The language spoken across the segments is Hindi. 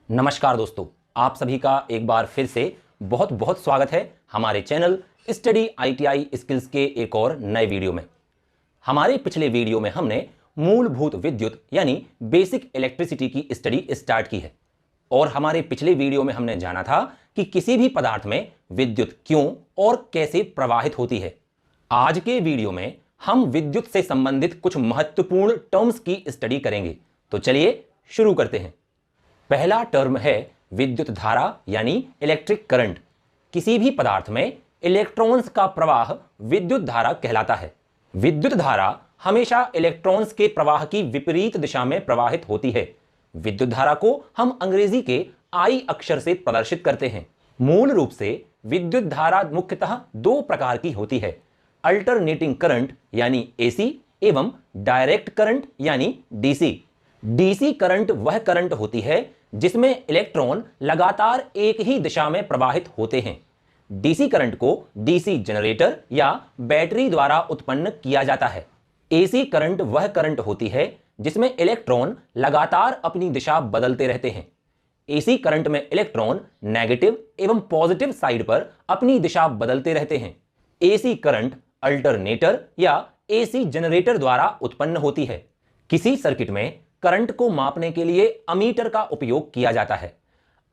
नमस्कार दोस्तों, आप सभी का एक बार फिर से बहुत बहुत स्वागत है हमारे चैनल स्टडी आईटीआई स्किल्स के एक और नए वीडियो में। हमारे पिछले वीडियो में हमने मूलभूत विद्युत यानी बेसिक इलेक्ट्रिसिटी की स्टडी स्टार्ट की है और हमारे पिछले वीडियो में हमने जाना था कि किसी भी पदार्थ में विद्युत क्यों और कैसे प्रवाहित होती है। आज के वीडियो में हम विद्युत से संबंधित कुछ महत्वपूर्ण टर्म्स की स्टडी करेंगे। तो चलिए शुरू करते हैं। पहला टर्म है विद्युत धारा यानी इलेक्ट्रिक करंट। किसी भी पदार्थ में इलेक्ट्रॉन्स का प्रवाह विद्युत धारा कहलाता है। विद्युत धारा हमेशा इलेक्ट्रॉन्स के प्रवाह की विपरीत दिशा में प्रवाहित होती है। विद्युत धारा को हम अंग्रेजी के आई अक्षर से प्रदर्शित करते हैं। मूल रूप से विद्युत धारा मुख्यतः दो प्रकार की होती है, अल्टरनेटिंग करंट यानी एसी एवं डायरेक्ट करंट यानी डीसी। डीसी करंट वह करंट होती है जिसमें इलेक्ट्रॉन लगातार एक ही दिशा में प्रवाहित होते हैं। डीसी करंट को डीसी जनरेटर या बैटरी द्वारा उत्पन्न किया जाता है। एसी करंट वह करंट होती है जिसमें इलेक्ट्रॉन लगातार अपनी दिशा बदलते रहते हैं। एसी करंट में इलेक्ट्रॉन नेगेटिव एवं पॉजिटिव साइड पर अपनी दिशा बदलते रहते हैं। एसी करंट अल्टरनेटर या एसी जनरेटर द्वारा उत्पन्न होती है। किसी सर्किट में करंट को मापने के लिए अमीटर का उपयोग किया जाता है।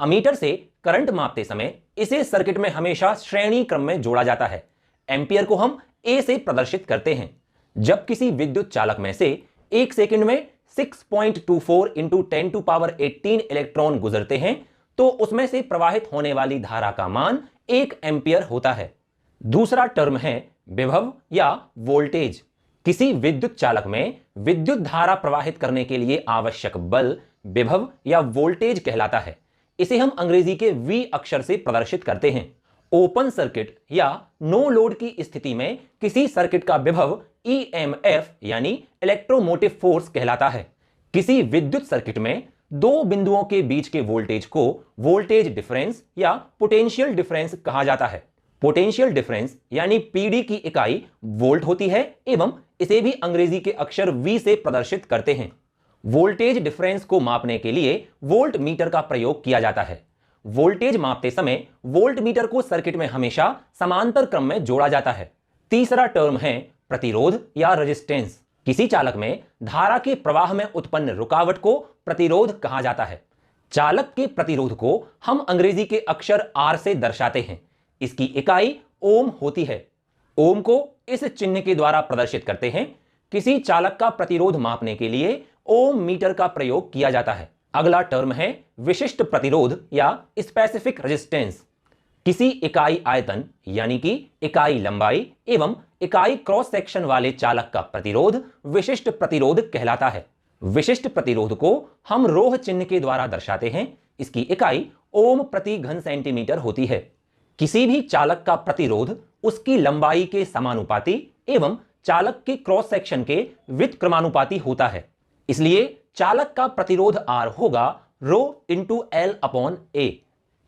अमीटर से करंट मापते समय इसे सर्किट में हमेशा श्रेणी क्रम में जोड़ा जाता है। एम्पियर को हम ए से प्रदर्शित करते हैं। जब किसी विद्युत चालक में से एक सेकंड में 6.24 इंटू 10⁻18 इलेक्ट्रॉन गुजरते हैं तो उसमें से प्रवाहित होने वाली धारा का मान 1 एम्पियर होता है। दूसरा टर्म है विभव या वोल्टेज। किसी विद्युत चालक में विद्युत धारा प्रवाहित करने के लिए आवश्यक बल विभव या वोल्टेज कहलाता है। इसे हम अंग्रेजी के V अक्षर से प्रदर्शित करते हैं। ओपन सर्किट या नो लोड की स्थिति में किसी सर्किट का विभव EMF यानी इलेक्ट्रोमोटिव फोर्स कहलाता है। किसी विद्युत सर्किट में दो बिंदुओं के बीच के वोल्टेज को वोल्टेज डिफरेंस या पोटेंशियल डिफरेंस कहा जाता है। पोटेंशियल डिफरेंस यानी पीडी की इकाई वोल्ट होती है एवं इसे भी अंग्रेजी के अक्षर V से प्रदर्शित करते हैं। वोल्टेज डिफरेंस को मापने के लिए वोल्ट मीटर का प्रयोग किया जाता है। वोल्टेज मापते समय वोल्ट मीटर को सर्किट में हमेशा समांतर क्रम में जोड़ा जाता है। तीसरा टर्म है प्रतिरोध या रेजिस्टेंस। किसी चालक में धारा के प्रवाह में उत्पन्न रुकावट को प्रतिरोध कहा जाता है। चालक के प्रतिरोध को हम अंग्रेजी के अक्षर R से दर्शाते हैं। इसकी इकाई ओम होती है। ओम को इस चिन्ह के द्वारा प्रदर्शित करते हैं। किसी चालक का प्रतिरोध मापने के लिए ओम मीटर का प्रयोग किया जाता है। अगला टर्म है विशिष्ट प्रतिरोध या स्पेसिफिक रेजिस्टेंस। किसी इकाई आयतन यानी कि इकाई लंबाई एवं इकाई क्रॉस सेक्शन वाले चालक का प्रतिरोध विशिष्ट प्रतिरोध कहलाता है। विशिष्ट प्रतिरोध को हम रोह चिन्ह के द्वारा दर्शाते हैं। इसकी इकाई ओम प्रति घन सेंटीमीटर होती है। किसी भी चालक का प्रतिरोध उसकी लंबाई के समानुपाती एवं चालक के क्रॉस सेक्शन के व्युत्क्रमानुपाती होता है। इसलिए चालक का प्रतिरोध R होगा rho into L upon A।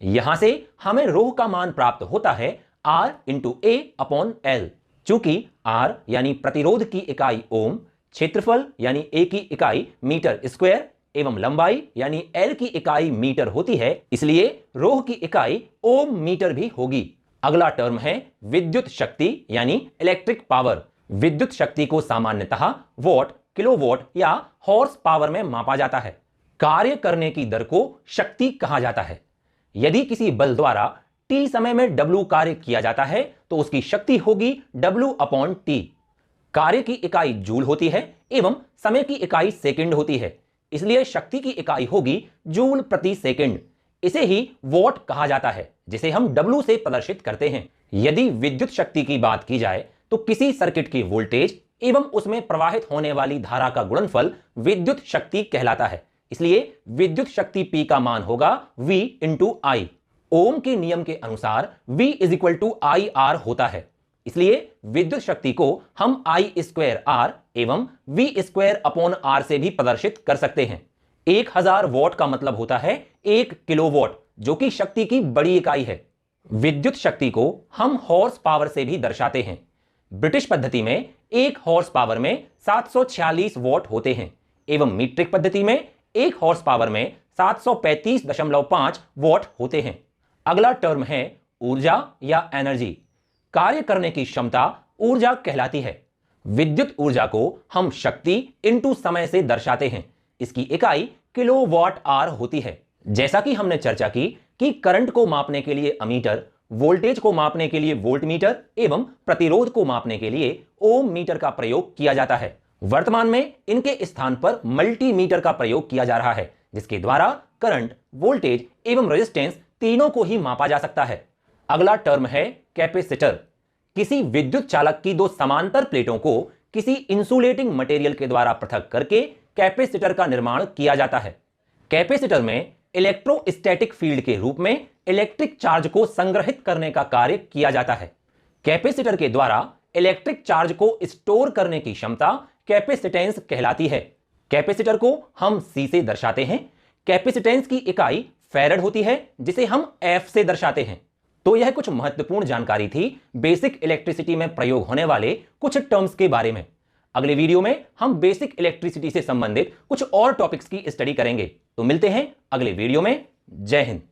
यहां से हमें रोह का मान प्राप्त होता है R into A upon L। चूंकि R यानी प्रतिरोध की इकाई ओम, क्षेत्रफल यानी A की इकाई मीटर स्क्वायर एवं लंबाई यानी L की इकाई मीटर होती है, इसलिए रोह की इकाई ओम मीटर भी होगी। अगला टर्म है विद्युत शक्ति यानी इलेक्ट्रिक पावर। विद्युत शक्ति को सामान्यतः वॉट, किलोवाट या हॉर्स पावर में मापा जाता है। कार्य करने की दर को शक्ति कहा जाता है। यदि किसी बल द्वारा T समय में W कार्य किया जाता है तो उसकी शक्ति होगी W अपॉन T। कार्य की इकाई जूल होती है एवं समय की इकाई सेकंड होती है, इसलिए शक्ति की इकाई होगी जूल प्रति सेकंड। इसे ही वॉट कहा जाता है जिसे हम W से प्रदर्शित करते हैं। यदि विद्युत शक्ति की बात की जाए तो किसी सर्किट की वोल्टेज एवं उसमें प्रवाहित होने वाली धारा का गुणनफल विद्युत शक्ति कहलाता है। इसलिए विद्युत शक्ति P का मान होगा V इंटू I। ओम के नियम के अनुसार V is equal to IR होता है। इसलिए विद्युत शक्ति को हम I² एवं V² अपॉन R से भी प्रदर्शित कर सकते हैं। 1000 वॉट का मतलब होता है 1 किलोवाट, जो कि शक्ति की बड़ी इकाई है। विद्युत शक्ति को हम हॉर्स पावर से भी दर्शाते हैं। ब्रिटिश पद्धति में 1 हॉर्स पावर में 746 वॉट होते हैं एवं मीट्रिक पद्धति में 1 हॉर्स पावर में 735.5 वॉट होते हैं। अगला टर्म है ऊर्जा या एनर्जी। कार्य करने की क्षमता ऊर्जा कहलाती है। विद्युत ऊर्जा को हम शक्ति इनटू समय से दर्शाते हैं। इसकी इकाई किलोवाट आवर होती है। जैसा कि हमने चर्चा की कि करंट को मापने के लिए अमीटर, वोल्टेज को मापने के लिए वोल्टमीटर एवं प्रतिरोध को मापने के लिए ओम मीटर का प्रयोग किया जाता है। वर्तमान में इनके स्थान पर मल्टीमीटर का प्रयोग किया जा रहा है, जिसके द्वारा करंट, वोल्टेज एवं रेजिस्टेंस तीनों को ही मापा जा सकता है। अगला टर्म है कैपेसिटर। किसी विद्युत चालक की दो समांतर प्लेटों को किसी इंसुलेटिंग मटेरियल के द्वारा पृथक करके कैपेसिटर का निर्माण किया जाता है। कैपेसिटर में इलेक्ट्रोस्टैटिक फील्ड के रूप में इलेक्ट्रिक चार्ज को संग्रहित करने का कार्य किया जाता है। कैपेसिटर के द्वारा इलेक्ट्रिक चार्ज को स्टोर करने की क्षमता कैपेसिटेंस कहलाती है। कैपेसिटर को हम C से दर्शाते हैं। कैपेसिटेंस की इकाई फैरड होती है, जिसे हम F से दर्शाते हैं। तो यह कुछ महत्वपूर्ण जानकारी थी बेसिक इलेक्ट्रिसिटी में प्रयोग होने वाले कुछ टर्म्स के बारे में। अगले वीडियो में हम बेसिक इलेक्ट्रिसिटी से संबंधित कुछ और टॉपिक्स की स्टडी करेंगे। तो मिलते हैं अगले वीडियो में। जय हिंद।